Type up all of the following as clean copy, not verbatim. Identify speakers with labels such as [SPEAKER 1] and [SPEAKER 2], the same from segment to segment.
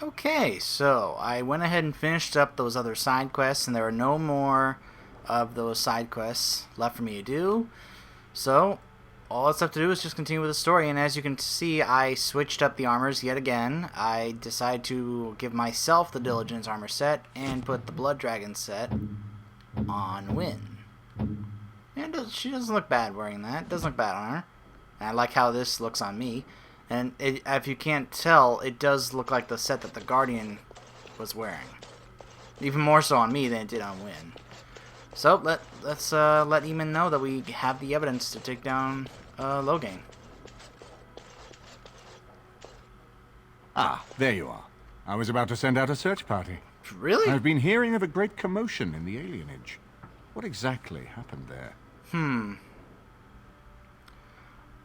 [SPEAKER 1] Okay, so I went ahead and finished up those other side quests, and there are no more of those side quests left for me to do. So, all that's left to do is just continue with the story, and as you can see, I switched up the armors yet again. I decided to give myself the Diligence armor set, and put the Blood Dragon set on Wynn. And she doesn't look bad wearing that. It doesn't look bad on her. And I like how this looks on me. And if you can't tell, it does look like the set that the Guardian was wearing. Even more so on me than it did on Wynn. So, let's let Eamon know that we have the evidence to take down Loghain.
[SPEAKER 2] Ah, there you are. I was about to send out a search party.
[SPEAKER 1] Really?
[SPEAKER 2] I've been hearing of a great commotion in the alienage. What exactly happened there?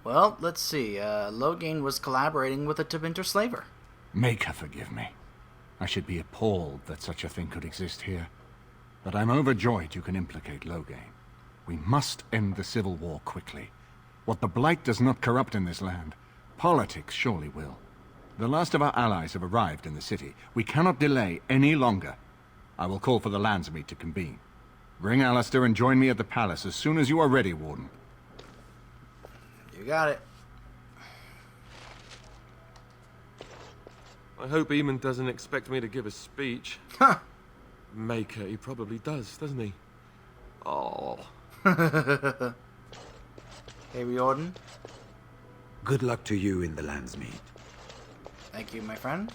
[SPEAKER 1] Well, let's see. Loghain was collaborating with a Tabinter slaver.
[SPEAKER 2] Make her forgive me. I should be appalled that such a thing could exist here. But I'm overjoyed you can implicate Loghain. We must end the civil war quickly. What the Blight does not corrupt in this land, politics surely will. The last of our allies have arrived in the city. We cannot delay any longer. I will call for the landsmeet to convene. Bring Alistair and join me at the palace as soon as you are ready, Warden.
[SPEAKER 1] You got it.
[SPEAKER 3] I hope Eamon doesn't expect me to give a speech.
[SPEAKER 1] Huh.
[SPEAKER 3] Maker, he probably does, doesn't he? Oh.
[SPEAKER 1] Hey, Riordan.
[SPEAKER 4] Good luck to you in the landsmeet.
[SPEAKER 1] Thank you, my friend.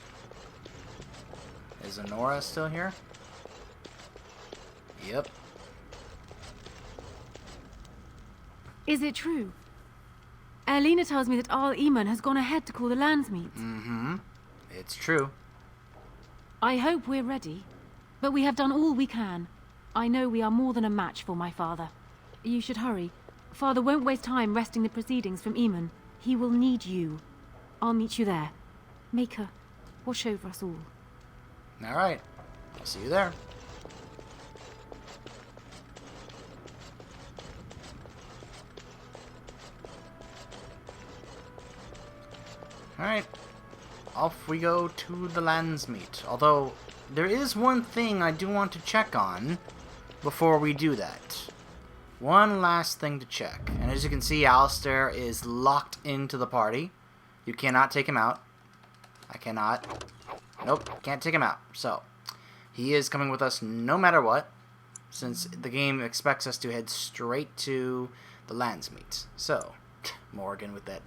[SPEAKER 1] Is Honora still here? Yep.
[SPEAKER 5] Is it true? Erlina tells me that Arl Eamon has gone ahead to call the landsmeet.
[SPEAKER 1] Mm-hmm. It's true.
[SPEAKER 5] I hope we're ready, but we have done all we can. I know we are more than a match for my father. You should hurry. Father won't waste time wresting the proceedings from Eamon. He will need you. I'll meet you there. Maker, watch over us all.
[SPEAKER 1] Alright. See you there. Alright. Off we go to the landsmeet. Although, there is one thing I do want to check on before we do that. One last thing to check. And as you can see, Alistair is locked into the party. You cannot take him out. I cannot. Nope, can't take him out. So, he is coming with us no matter what, since the game expects us to head straight to the landsmeet. So, Morgan with that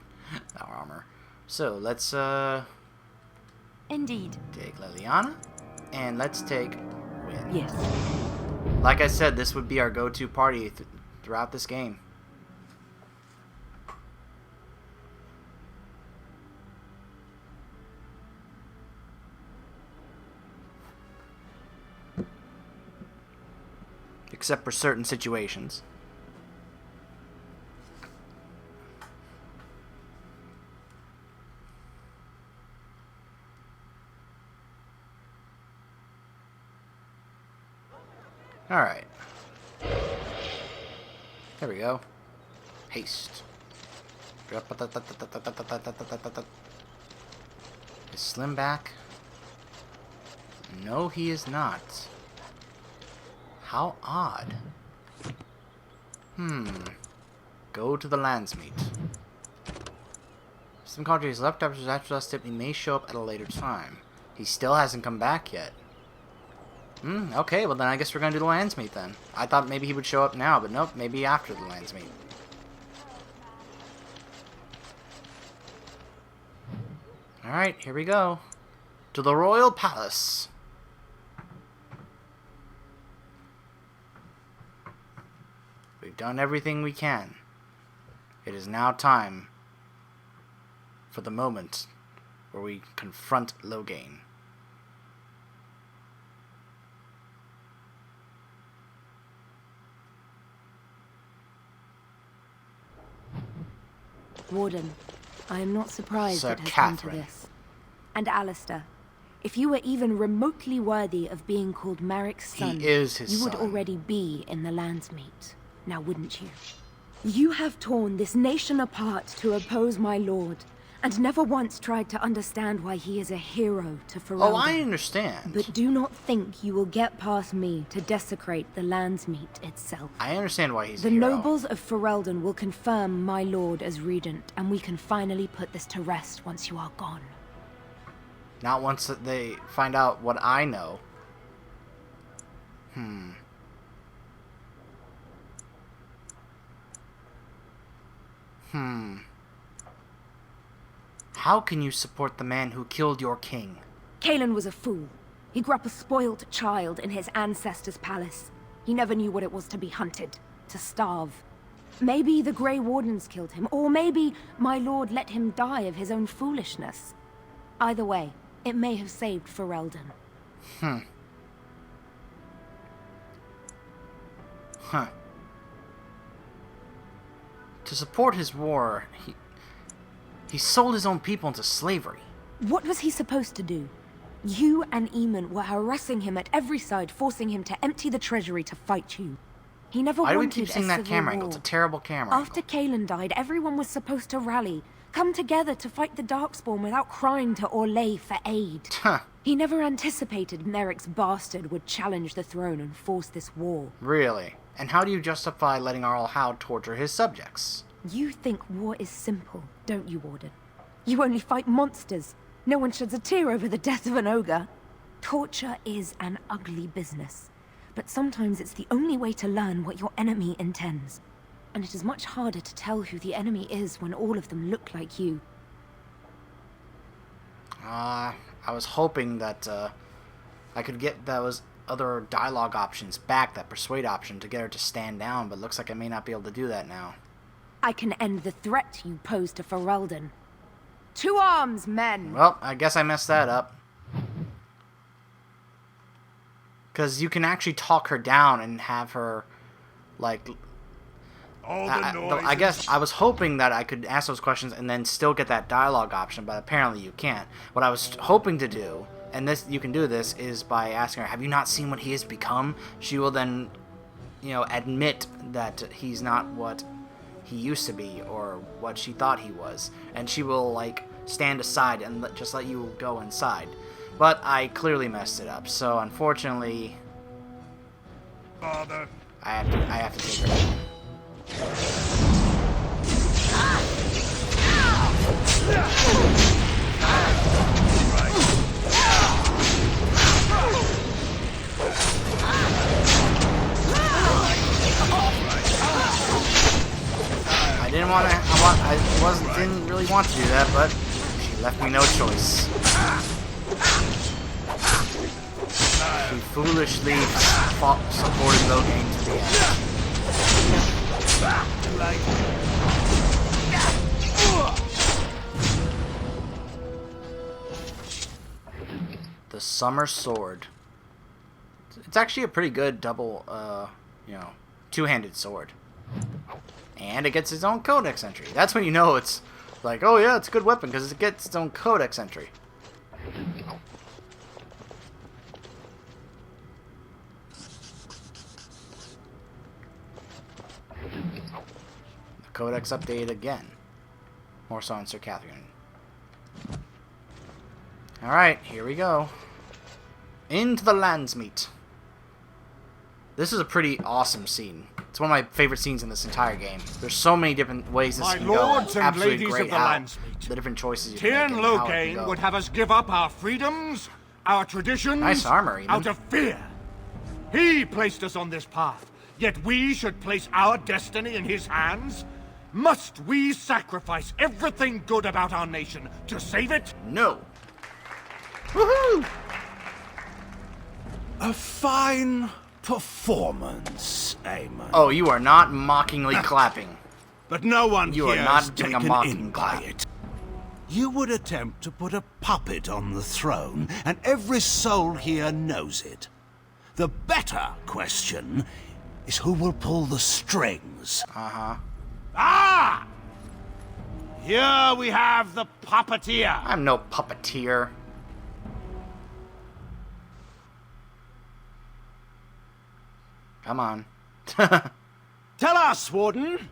[SPEAKER 1] armor. So, let's
[SPEAKER 5] Indeed.
[SPEAKER 1] take Liliana, and let's take Wynn.
[SPEAKER 5] Yes.
[SPEAKER 1] Like I said, this would be our go-to party throughout this game. Except for certain situations. Alright. There we go. Haste. Is Slim back? No, he is not. How odd. Go to the landsmeet. Some countries left after his actual last tip. He may show up at a later time. He still hasn't come back yet. Okay, well then I guess we're gonna do the landsmeet then. I thought maybe he would show up now, but nope, maybe after the landsmeet. Alright, here we go. To the Royal Palace. We've done everything we can. It is now time for the moment where we confront Loghain.
[SPEAKER 6] Warden, I am not surprised
[SPEAKER 1] Sir
[SPEAKER 6] it has come to
[SPEAKER 1] Catherine.
[SPEAKER 6] this. And Alistair, if you were even remotely worthy of being called Merrick's son,
[SPEAKER 1] He is his
[SPEAKER 6] you would
[SPEAKER 1] son.
[SPEAKER 6] already be in the landsmeet. Now wouldn't you? You have torn this nation apart to oppose my lord, and never once tried to understand why he is a hero to Ferelden.
[SPEAKER 1] Oh, I understand.
[SPEAKER 6] But do not think you will get past me to desecrate the landsmeet itself.
[SPEAKER 1] I understand why he's
[SPEAKER 6] The
[SPEAKER 1] a hero.
[SPEAKER 6] nobles of Ferelden will confirm my lord as regent, and we can finally put this to rest once you are gone.
[SPEAKER 1] Not once that they find out what I know. How can you support the man who killed your king?
[SPEAKER 6] Cailan was a fool. He grew up a spoiled child in his ancestors' palace. He never knew what it was to be hunted, to starve. Maybe the Grey Wardens killed him, or maybe my lord let him die of his own foolishness. Either way, it may have saved Ferelden.
[SPEAKER 1] To support his war, he sold his own people into slavery.
[SPEAKER 6] What was he supposed to do? You and Eamon were harassing him at every side, forcing him to empty the treasury to fight you. He never
[SPEAKER 1] Why do we
[SPEAKER 6] wanted
[SPEAKER 1] keep seeing
[SPEAKER 6] a
[SPEAKER 1] that
[SPEAKER 6] civil
[SPEAKER 1] camera angle?
[SPEAKER 6] war.
[SPEAKER 1] It's a terrible camera
[SPEAKER 6] After
[SPEAKER 1] angle.
[SPEAKER 6] Cailan died, everyone was supposed to rally, come together to fight the Darkspawn without crying to Orlais for aid.
[SPEAKER 1] Huh.
[SPEAKER 6] He never anticipated Merrick's bastard would challenge the throne and force this war.
[SPEAKER 1] Really? And how do you justify letting Arl Howd torture his subjects?
[SPEAKER 6] You think war is simple, don't you, Warden? You only fight monsters. No one sheds a tear over the death of an ogre. Torture is an ugly business, but sometimes it's the only way to learn what your enemy intends. And it is much harder to tell who the enemy is when all of them look like you.
[SPEAKER 1] I was hoping that I could get those other dialogue options back, that persuade option, to get her to stand down, but looks like I may not be able to do that now.
[SPEAKER 6] I can end the threat you pose to Ferelden. To arms, men!
[SPEAKER 1] Well, I guess I messed that up. Because you can actually talk her down and have her, like... I guess I was hoping that I could ask those questions and then still get that dialogue option, but apparently you can't. What I was hoping to do, and this you can do this, is by asking her, have you not seen what he has become? She will then, admit that he's not what he used to be or what she thought he was. And she will, stand aside and just let you go inside. But I clearly messed it up, so unfortunately...
[SPEAKER 2] Father.
[SPEAKER 1] I have to take her. Didn't really want to do that, but she left me no choice. She foolishly supported Loghain to the end. The Summer Sword. It's actually a pretty good double, two-handed sword. And it gets its own codex entry. That's when you know it's like, oh yeah, it's a good weapon because it gets its own codex entry. The codex updated again. More so on Sir Catherine. Alright, here we go. Into the landsmeet. This is a pretty awesome scene. It's one of my favorite scenes in this entire game. There's so many different ways this can go.
[SPEAKER 7] Lords and
[SPEAKER 1] Absolutely
[SPEAKER 7] ladies
[SPEAKER 1] great
[SPEAKER 7] of the
[SPEAKER 1] how
[SPEAKER 7] landsmeet.
[SPEAKER 1] the different choices you can
[SPEAKER 7] Tyrn
[SPEAKER 1] make and how it can
[SPEAKER 7] Loghain
[SPEAKER 1] go.
[SPEAKER 7] would have us give up our freedoms, our traditions,
[SPEAKER 1] Nice armor, even.
[SPEAKER 7] out of fear. He placed us on this path, yet we should place our destiny in his hands? Must we sacrifice everything good about our nation to save it?
[SPEAKER 1] No. Woohoo!
[SPEAKER 8] A fine performance, Aemon.
[SPEAKER 1] Oh, you are not mockingly clapping.
[SPEAKER 8] But no one
[SPEAKER 1] You are
[SPEAKER 8] here
[SPEAKER 1] not
[SPEAKER 8] is
[SPEAKER 1] doing a
[SPEAKER 8] taken
[SPEAKER 1] mocking
[SPEAKER 8] in
[SPEAKER 1] clap.
[SPEAKER 8] by it. You would attempt to put a puppet on the throne, and every soul here knows it. The better question is who will pull the strings.
[SPEAKER 1] Uh-huh.
[SPEAKER 7] Ah! Here we have the puppeteer.
[SPEAKER 1] I'm no puppeteer. Come on.
[SPEAKER 7] Tell us, Warden.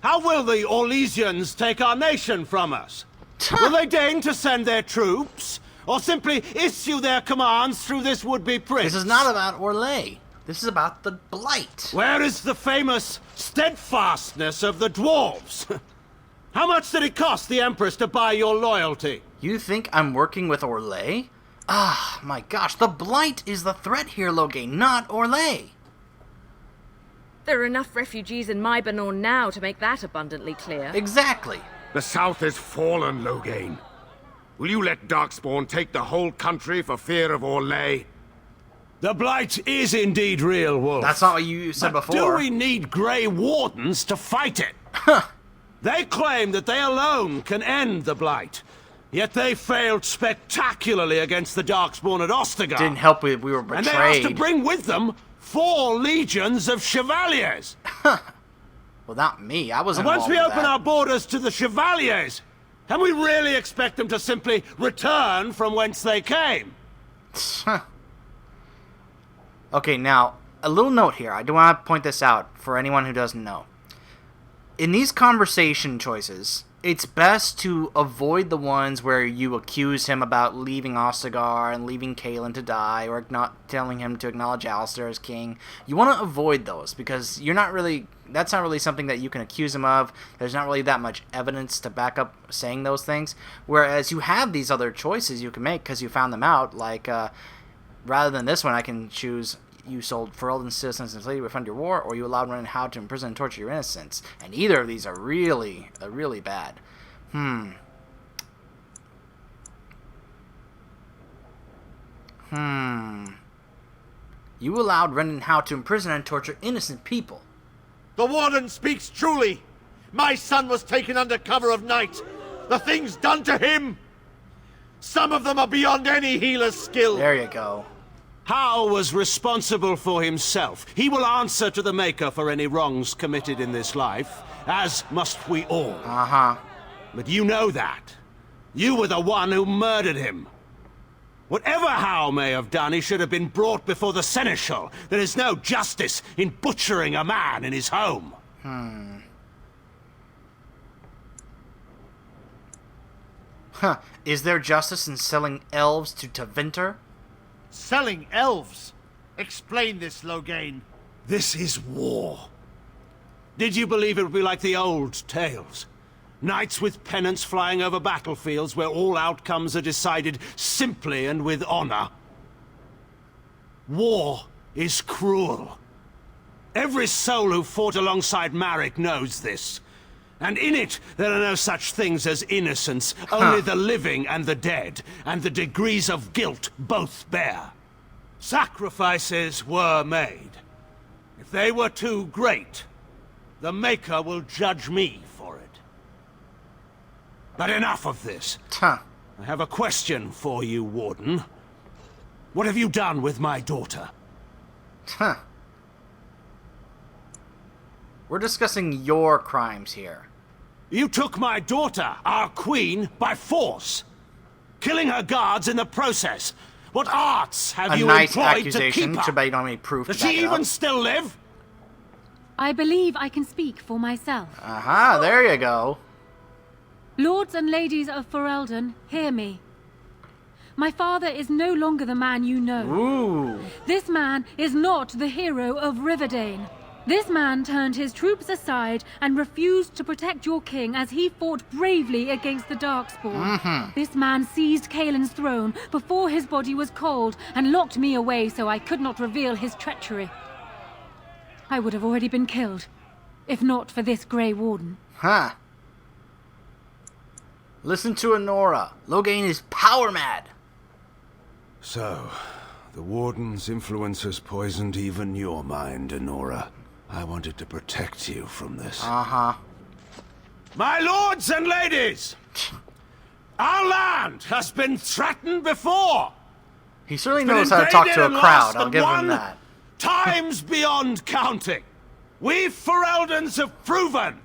[SPEAKER 7] How will the Orlesians take our nation from us?
[SPEAKER 8] Will they deign to send their troops, or simply issue their commands through this would-be prince?
[SPEAKER 1] This is not about Orlais. This is about the Blight.
[SPEAKER 8] Where is the famous steadfastness of the dwarves? How much did it cost the Empress to buy your loyalty?
[SPEAKER 1] You think I'm working with Orlais? Ah, my gosh, the Blight is the threat here, Loghain, not Orlais.
[SPEAKER 9] There are enough refugees in Mybanor now to make that abundantly clear.
[SPEAKER 1] Exactly.
[SPEAKER 7] The south is fallen, Loghain. Will you let Darkspawn take the whole country for fear of Orlais?
[SPEAKER 8] The Blight is indeed real, Wolf.
[SPEAKER 1] That's not what you said
[SPEAKER 8] But
[SPEAKER 1] before.
[SPEAKER 8] do we need Grey Wardens to fight it? They claim that they alone can end the Blight, yet they failed spectacularly against the Darkspawn at Ostagar.
[SPEAKER 1] Didn't help we were betrayed.
[SPEAKER 8] And they asked to bring with them 4 legions of Chevaliers.
[SPEAKER 1] Well, not me. I wasn't
[SPEAKER 8] And once
[SPEAKER 1] involved
[SPEAKER 8] we
[SPEAKER 1] with
[SPEAKER 8] open
[SPEAKER 1] that.
[SPEAKER 8] our borders to the Chevaliers, can we really expect them to simply return from whence they came?
[SPEAKER 1] Okay, now, a little note here. I do want to point this out for anyone who doesn't know. In these conversation choices, it's best to avoid the ones where you accuse him about leaving Ostagar and leaving Kaelin to die, or not telling him to acknowledge Alistair as king. You want to avoid those, because you're not really... That's not really something that you can accuse him of. There's not really that much evidence to back up saying those things. Whereas you have these other choices you can make because you found them out. Like, rather than this one, I can choose... You sold Ferelden citizens and slavery to fund your war, or you allowed Ren and How to imprison and torture your innocents. And either of these are really bad. You allowed Ren and How to imprison and torture innocent people.
[SPEAKER 7] The Warden speaks truly. My son was taken under cover of night. The things done to him. Some of them are beyond any healer's skill.
[SPEAKER 1] There you go.
[SPEAKER 8] How was responsible for himself. He will answer to the Maker for any wrongs committed in this life, as must we all. But you know that. You were the one who murdered him. Whatever Howe may have done, he should have been brought before the Seneschal. There is no justice in butchering a man in his home.
[SPEAKER 1] Is there justice in selling elves to Tevinter?
[SPEAKER 7] Selling elves? Explain this, Loghain.
[SPEAKER 8] This is war. Did you believe it would be like the old tales? Knights with pennants flying over battlefields where all outcomes are decided simply and with honor. War is cruel. Every soul who fought alongside Marek knows this. And in it, there are no such things as innocence, only the living and the dead, and the degrees of guilt both bear. Sacrifices were made. If they were too great, the Maker will judge me for it. But enough of this. I have a question for you, Warden. What have you done with my daughter?
[SPEAKER 1] We're discussing your crimes here.
[SPEAKER 8] You took my daughter, our queen, by force, killing her guards in the process. What arts have you
[SPEAKER 1] nice
[SPEAKER 8] employed to
[SPEAKER 1] accusation.
[SPEAKER 8] keep her?
[SPEAKER 1] Too bad you don't have any proof to
[SPEAKER 8] Does
[SPEAKER 1] back
[SPEAKER 8] she
[SPEAKER 1] it up.
[SPEAKER 8] even still live?
[SPEAKER 5] I believe I can speak for myself.
[SPEAKER 1] There you go.
[SPEAKER 5] Lords and ladies of Ferelden, hear me. My father is no longer the man you know.
[SPEAKER 1] Ooh.
[SPEAKER 5] This man is not the hero of Riverdane. This man turned his troops aside and refused to protect your king as he fought bravely against the Darkspawn. This man seized Kaelin's throne before his body was cold and locked me away so I could not reveal his treachery. I would have already been killed, if not for this Grey Warden.
[SPEAKER 1] Listen to Honora. Loghain is power mad.
[SPEAKER 4] So, the Warden's influence has poisoned even your mind, Honora. I wanted to protect you from this.
[SPEAKER 8] My lords and ladies! Our land has been threatened before!
[SPEAKER 1] He certainly knows how to talk to a crowd. I'll give him that.
[SPEAKER 8] Times beyond counting. We Fereldans have proven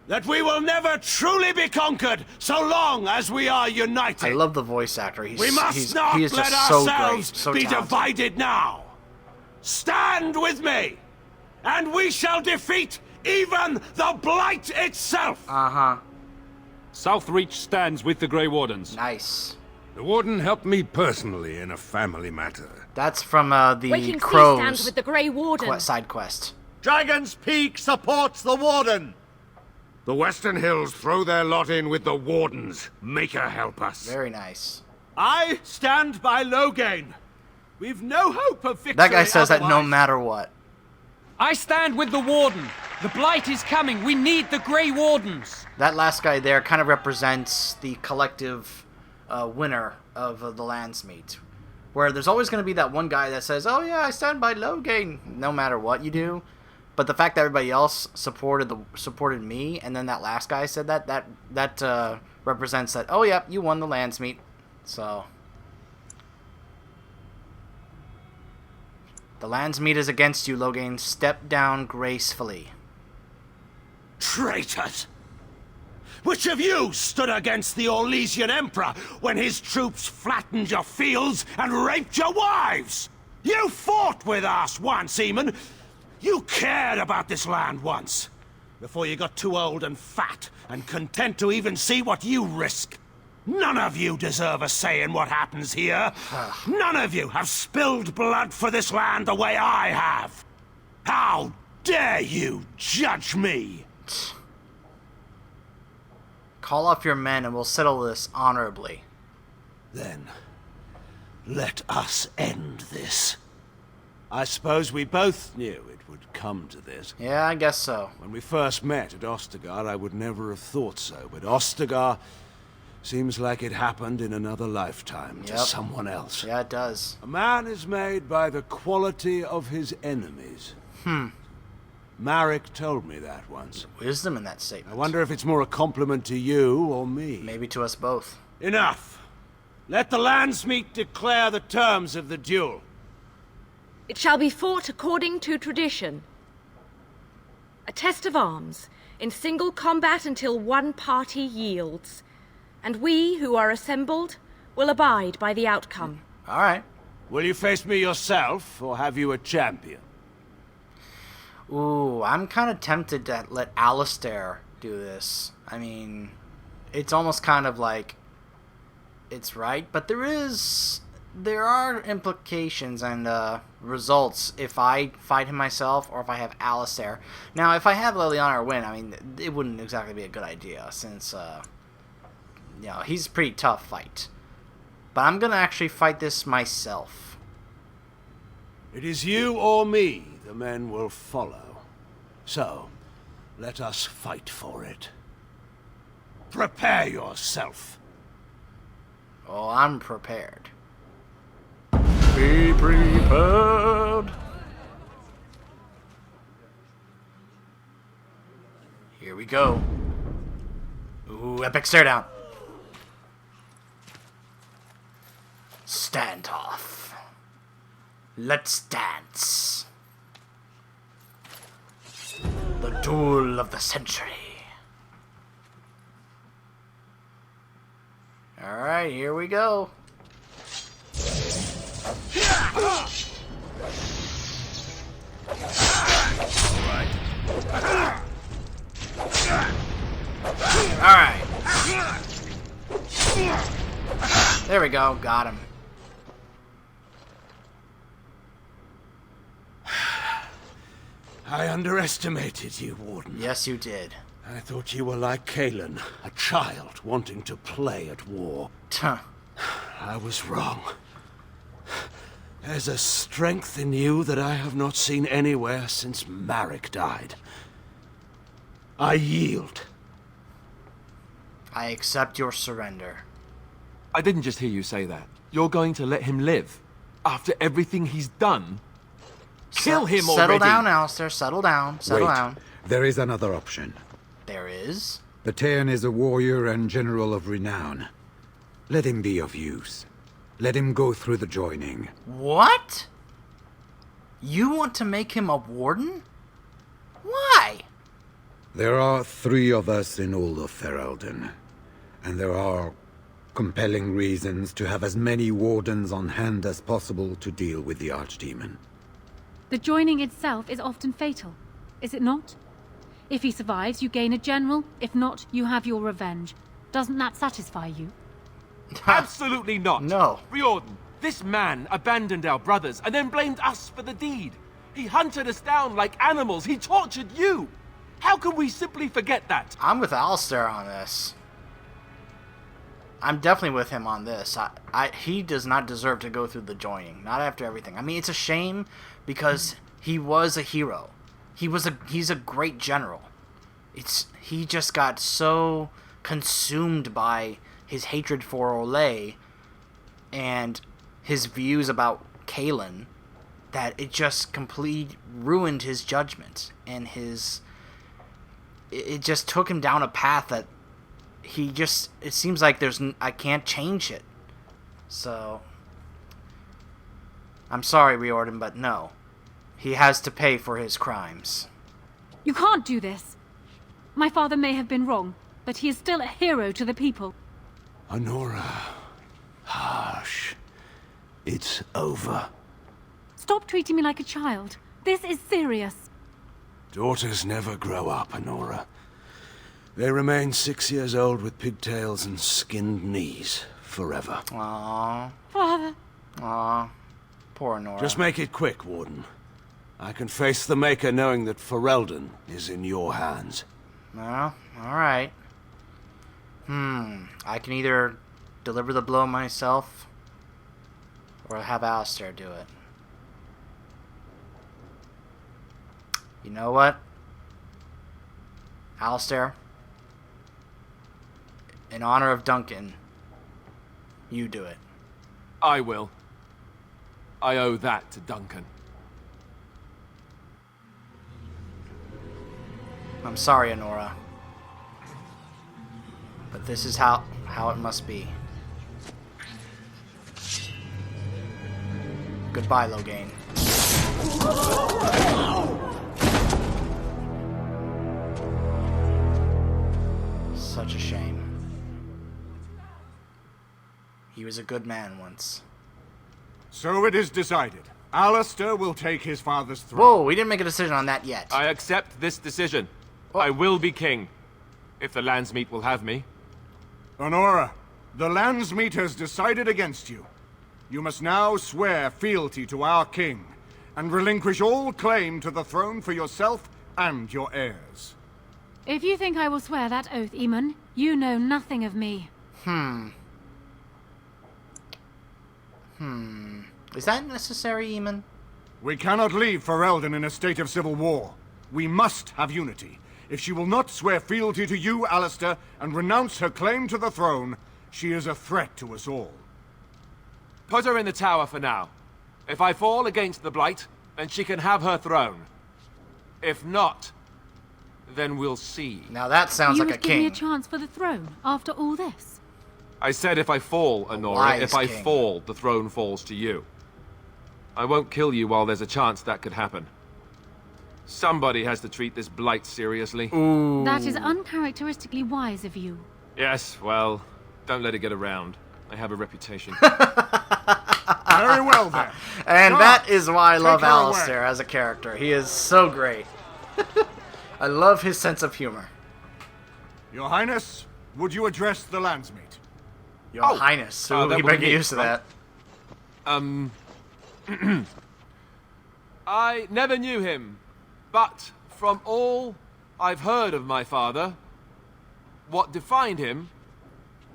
[SPEAKER 8] that we will never truly be conquered so long as we are united.
[SPEAKER 1] I love the voice actor.
[SPEAKER 8] We must not
[SPEAKER 1] he is
[SPEAKER 8] let
[SPEAKER 1] just so
[SPEAKER 8] ourselves
[SPEAKER 1] great, so
[SPEAKER 8] be
[SPEAKER 1] talented.
[SPEAKER 8] divided now. Stand with me, and we shall defeat even the Blight itself.
[SPEAKER 10] Southreach stands with the Grey Wardens.
[SPEAKER 1] Nice.
[SPEAKER 4] The Warden helped me personally in a family matter.
[SPEAKER 1] That's from the
[SPEAKER 9] Waking Sea
[SPEAKER 1] Crows
[SPEAKER 9] stands with the Grey Warden.
[SPEAKER 1] side quest.
[SPEAKER 7] Dragon's Peak supports the Warden!
[SPEAKER 4] The Western Hills throw their lot in with the Wardens. Make her help us.
[SPEAKER 1] Very nice.
[SPEAKER 7] I stand by Loghain. We've no hope of victory.
[SPEAKER 1] That guy says that no
[SPEAKER 7] otherwise.
[SPEAKER 1] matter what.
[SPEAKER 10] I stand with the Warden. The Blight is coming. We need the Grey Wardens.
[SPEAKER 1] That last guy there kind of represents the collective winner of the landsmeet. Where there's always going to be that one guy that says, oh yeah, I stand by Loghain, no matter what you do. But the fact that everybody else supported me, and then that last guy said that represents that, oh yeah, you won the landsmeet. So the landsmeet is against you, Loghain. Step down gracefully.
[SPEAKER 8] Traitors! Which of you stood against the Orlesian Emperor when his troops flattened your fields and raped your wives? You fought with us once, Eamon. You cared about this land once, before you got too old and fat and content to even see what you risk. None of you deserve a say in what happens here. None of you have spilled blood for this land the way I have. How dare you judge me?
[SPEAKER 1] Call off your men and we'll settle this honorably.
[SPEAKER 8] Then, let us end this. I suppose we both knew it would come to this.
[SPEAKER 1] Yeah, I guess so.
[SPEAKER 8] When we first met at Ostagar, I would never have thought so, but Ostagar seems like it happened in another lifetime to someone else.
[SPEAKER 1] Yeah, it does.
[SPEAKER 8] A man is made by the quality of his enemies. Marek told me that once.
[SPEAKER 1] Wisdom in that statement.
[SPEAKER 8] I wonder if it's more a compliment to you or me.
[SPEAKER 1] Maybe to us both.
[SPEAKER 8] Enough. Let the landsmeet declare the terms of the duel.
[SPEAKER 9] It shall be fought according to tradition. A test of arms, in single combat until one party yields. And we, who are assembled, will abide by the outcome.
[SPEAKER 1] All right.
[SPEAKER 8] Will you face me yourself, or have you a champion?
[SPEAKER 1] Ooh, I'm kind of tempted to let Alistair do this. I mean, it's almost kind of like it's right, but there are implications and results if I fight him myself or if I have Alistair. Now, if I have Liliana win, I mean, it wouldn't exactly be a good idea since, you know, he's a pretty tough fight. But I'm going to actually fight this myself.
[SPEAKER 8] It is you or me the men will follow. So, let us fight for it. Prepare yourself.
[SPEAKER 1] Oh, I'm prepared. Be prepared. Here we go. Ooh, epic stare down. Standoff. Let's dance. The duel of the century. Alright, here we go. Alright. There we go, got him.
[SPEAKER 8] I underestimated you, Warden.
[SPEAKER 1] Yes, you did.
[SPEAKER 8] I thought you were like Kalen, a child wanting to play at war.
[SPEAKER 1] Tuh.
[SPEAKER 8] I was wrong. There's a strength in you that I have not seen anywhere since Marek died. I yield.
[SPEAKER 1] I accept your surrender.
[SPEAKER 3] I didn't just hear you say that. You're going to let him live? After everything he's done? Kill him already!
[SPEAKER 1] Settle down, Alistair. Settle down. Settle
[SPEAKER 11] Wait.
[SPEAKER 1] down.
[SPEAKER 11] There is another option.
[SPEAKER 1] There is?
[SPEAKER 11] Bataeon is a warrior and general of renown. Let him be of use. Let him go through the joining.
[SPEAKER 1] What? You want to make him a warden? Why?
[SPEAKER 11] There are 3 of us in all of Ferelden, and there are compelling reasons to have as many wardens on hand as possible to deal with the Archdemon.
[SPEAKER 5] The joining itself is often fatal, is it not? If he survives, you gain a general. If not, you have your revenge. Doesn't that satisfy you?
[SPEAKER 3] Absolutely not.
[SPEAKER 1] No.
[SPEAKER 3] Riordan, this man abandoned our brothers and then blamed us for the deed. He hunted us down like animals. He tortured you. How can we simply forget that?
[SPEAKER 1] I'm with Alistair on this. I'm definitely with him on this. He does not deserve to go through the joining. Not after everything. I mean, it's a shame because he was a hero. He's a great general. He just got so consumed by his hatred for Olay and his views about Kalen that it just completely ruined his judgment and it just took him down a path that it seems like I can't change it. So I'm sorry, Riordan, but no. He has to pay for his crimes.
[SPEAKER 5] You can't do this. My father may have been wrong, but he is still a hero to the people.
[SPEAKER 4] Honora. Hush. It's over.
[SPEAKER 5] Stop treating me like a child. This is serious.
[SPEAKER 4] Daughters never grow up, Honora. They remain 6 years old with pigtails and skinned knees forever.
[SPEAKER 1] Aww.
[SPEAKER 5] Father.
[SPEAKER 1] Aww. Poor Nora.
[SPEAKER 4] Just make it quick, Warden. I can face the Maker knowing that Ferelden is in your hands.
[SPEAKER 1] Well, alright. I can either deliver the blow myself or have Alistair do it. You know what? Alistair, in honor of Duncan, you do it.
[SPEAKER 3] I will. I owe that to Duncan.
[SPEAKER 1] I'm sorry, Honora. But this is how it must be. Goodbye, Loghain. Such a shame. He was a good man once.
[SPEAKER 7] So it is decided. Alistair will take his father's throne.
[SPEAKER 1] Whoa, we didn't make a decision on that yet.
[SPEAKER 3] I accept this decision. I will be king, if the landsmeet will have me.
[SPEAKER 7] Honora, the landsmeet has decided against you. You must now swear fealty to our king, and relinquish all claim to the throne for yourself and your heirs.
[SPEAKER 5] If you think I will swear that oath, Eamon, you know nothing of me.
[SPEAKER 1] Is that necessary, Eamon?
[SPEAKER 7] We cannot leave Ferelden in a state of civil war. We must have unity. If she will not swear fealty to you, Alistair, and renounce her claim to the throne, she is a threat to us all.
[SPEAKER 3] Put her in the tower for now. If I fall against the Blight, then she can have her throne. If not, then we'll see.
[SPEAKER 1] Now that sounds
[SPEAKER 5] You
[SPEAKER 1] like a
[SPEAKER 5] would give me a
[SPEAKER 1] king.
[SPEAKER 5] chance for the throne after all this?
[SPEAKER 3] I said if I fall, Honora.
[SPEAKER 1] wise
[SPEAKER 3] If I
[SPEAKER 1] king.
[SPEAKER 3] fall, the throne falls to you. I won't kill you while there's a chance that could happen. Somebody has to treat this Blight seriously.
[SPEAKER 1] Ooh.
[SPEAKER 5] That is uncharacteristically wise of you.
[SPEAKER 3] Yes, well, don't let it get around. I have a reputation.
[SPEAKER 7] Very well, then.
[SPEAKER 1] And
[SPEAKER 7] Come,
[SPEAKER 1] that is why I love
[SPEAKER 7] her away.
[SPEAKER 1] Alistair as a character. He is so great. I love his sense of humor.
[SPEAKER 7] Your Highness, would you address the landsmeet?
[SPEAKER 1] Your Highness. So
[SPEAKER 3] that
[SPEAKER 1] we
[SPEAKER 3] would
[SPEAKER 1] better
[SPEAKER 3] be
[SPEAKER 1] get
[SPEAKER 3] me,
[SPEAKER 1] used to
[SPEAKER 3] right?
[SPEAKER 1] that.
[SPEAKER 3] I never knew him, but from all I've heard of my father, what defined him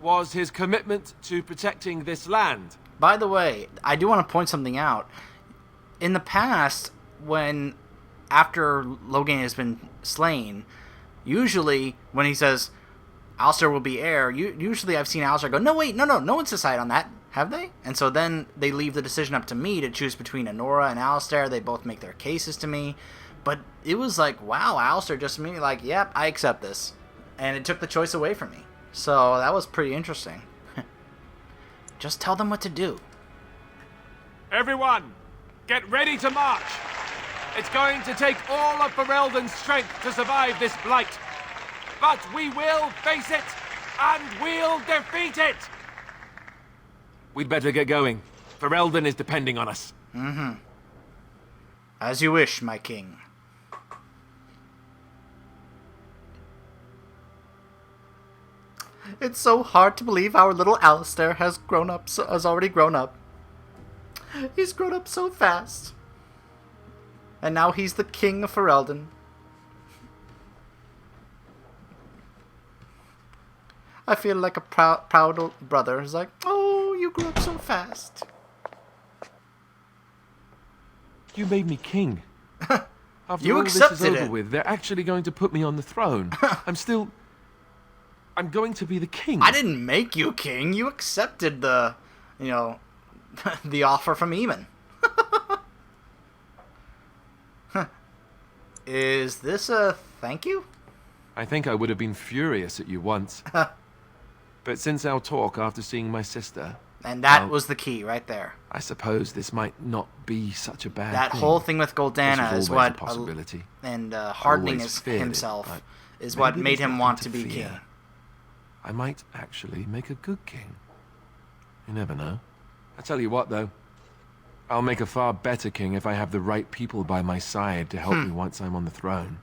[SPEAKER 3] was his commitment to protecting this land.
[SPEAKER 1] By the way, I do want to point something out. In the past, after Loghain has been slain, usually when he says Alistair will be heir, usually I've seen Alistair go, no one's decided on that, have they? And so then they leave the decision up to me to choose between Honora and Alistair. They both make their cases to me. But it was like, wow, Alistair just immediately like, yep, I accept this. And it took the choice away from me. So that was pretty interesting. Just tell them what to do.
[SPEAKER 3] Everyone, get ready to march. It's going to take all of Ferelden's strength to survive this Blight. But we will face it, and we'll defeat it! We'd better get going. Ferelden is depending on us.
[SPEAKER 1] As you wish, my king. It's so hard to believe our little Alistair has already grown up. He's grown up so fast. And now he's the king of Ferelden. I feel like a proud brother who's like, oh, you grew up so fast.
[SPEAKER 3] You made me king. After
[SPEAKER 1] You
[SPEAKER 3] all this
[SPEAKER 1] accepted
[SPEAKER 3] is over
[SPEAKER 1] it.
[SPEAKER 3] with, they're actually going to put me on the throne. I'm going to be the king.
[SPEAKER 1] I didn't make you king. You accepted the, the offer from Eamon. Is this a thank you?
[SPEAKER 3] I think I would have been furious at you once. But since our talk after seeing my sister...
[SPEAKER 1] And that was the key right there.
[SPEAKER 3] I suppose this might not be such a bad
[SPEAKER 1] That
[SPEAKER 3] thing.
[SPEAKER 1] whole thing with Goldana
[SPEAKER 3] This
[SPEAKER 1] is
[SPEAKER 3] was always
[SPEAKER 1] what...
[SPEAKER 3] a possibility.
[SPEAKER 1] And hardening
[SPEAKER 3] always feared it,
[SPEAKER 1] himself
[SPEAKER 3] but
[SPEAKER 1] is what
[SPEAKER 3] maybe
[SPEAKER 1] made
[SPEAKER 3] there's
[SPEAKER 1] him
[SPEAKER 3] nothing
[SPEAKER 1] want
[SPEAKER 3] to
[SPEAKER 1] to be
[SPEAKER 3] fear.
[SPEAKER 1] king.
[SPEAKER 3] I might actually make a good king. You never know. I tell you what, though. I'll make a far better king if I have the right people by my side to help me once I'm on the throne.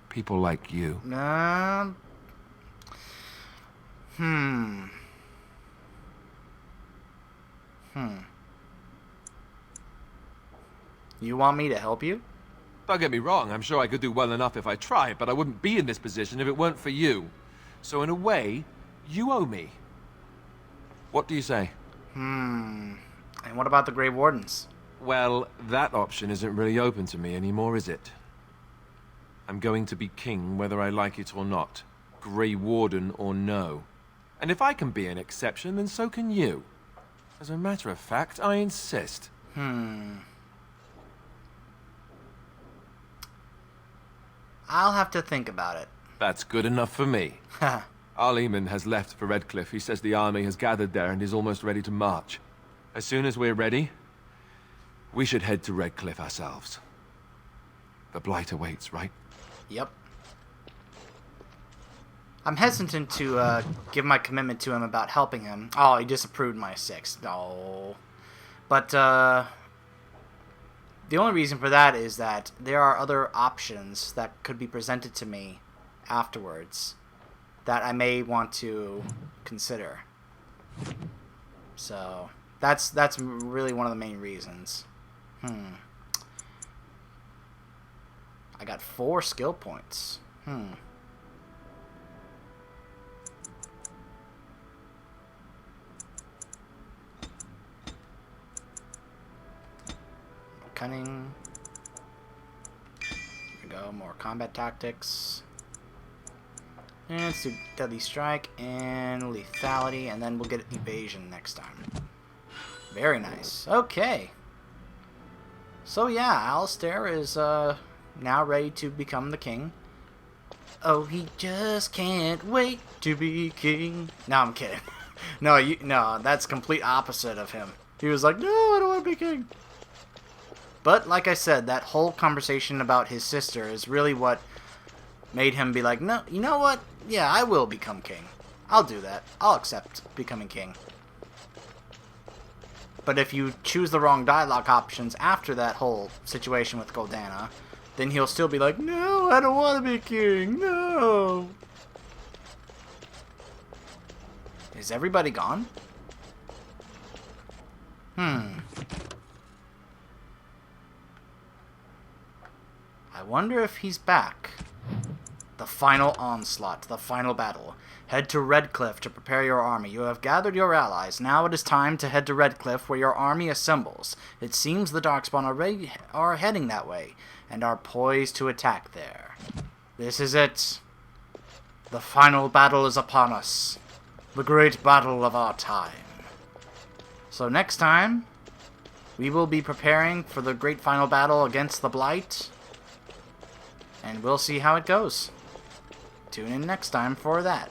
[SPEAKER 3] People like you. You want me to help you? Don't get me wrong, I'm sure I could do well enough if I tried, but I wouldn't be in this position if it weren't for you. So in a way, you owe me. What do you say?
[SPEAKER 1] And what about the Grey Wardens?
[SPEAKER 3] Well, that option isn't really open to me anymore, is it? I'm going to be king whether I like it or not. Grey Warden or no. And if I can be an exception, then so can you. As a matter of fact, I insist.
[SPEAKER 1] I'll have to think about it.
[SPEAKER 3] That's good enough for me. Arleman has left for Redcliffe. He says the army has gathered there and is almost ready to march. As soon as we're ready, we should head to Redcliffe ourselves. The Blight awaits, right?
[SPEAKER 1] Yep. I'm hesitant to give my commitment to him about helping him. Oh, he disapproved my 6. No. But the only reason for that is that there are other options that could be presented to me afterwards that I may want to consider. So that's really one of the main reasons. I got 4 skill points. Cunning. Here we go. More combat tactics. And let's do Deadly Strike and Lethality, and then we'll get Evasion next time. Very nice. Okay. So yeah, Alistair is now ready to become the king. Oh, he just can't wait to be king. No, I'm kidding. No, that's complete opposite of him. He was like, no, I don't want to be king. But like I said, that whole conversation about his sister is really what made him be like, no, you know what? Yeah, I will become king. I'll do that. I'll accept becoming king. But if you choose the wrong dialogue options after that whole situation with Goldana, then he'll still be like, no, I don't want to be king. No. Is everybody gone? I wonder if he's back. The final onslaught, the final battle. Head to Redcliffe to prepare your army. You have gathered your allies. Now it is time to head to Redcliffe where your army assembles. It seems the Darkspawn already are heading that way and are poised to attack there. This is it. The final battle is upon us. The great battle of our time. So next time, we will be preparing for the great final battle against the Blight. And we'll see how it goes. Tune in next time for that.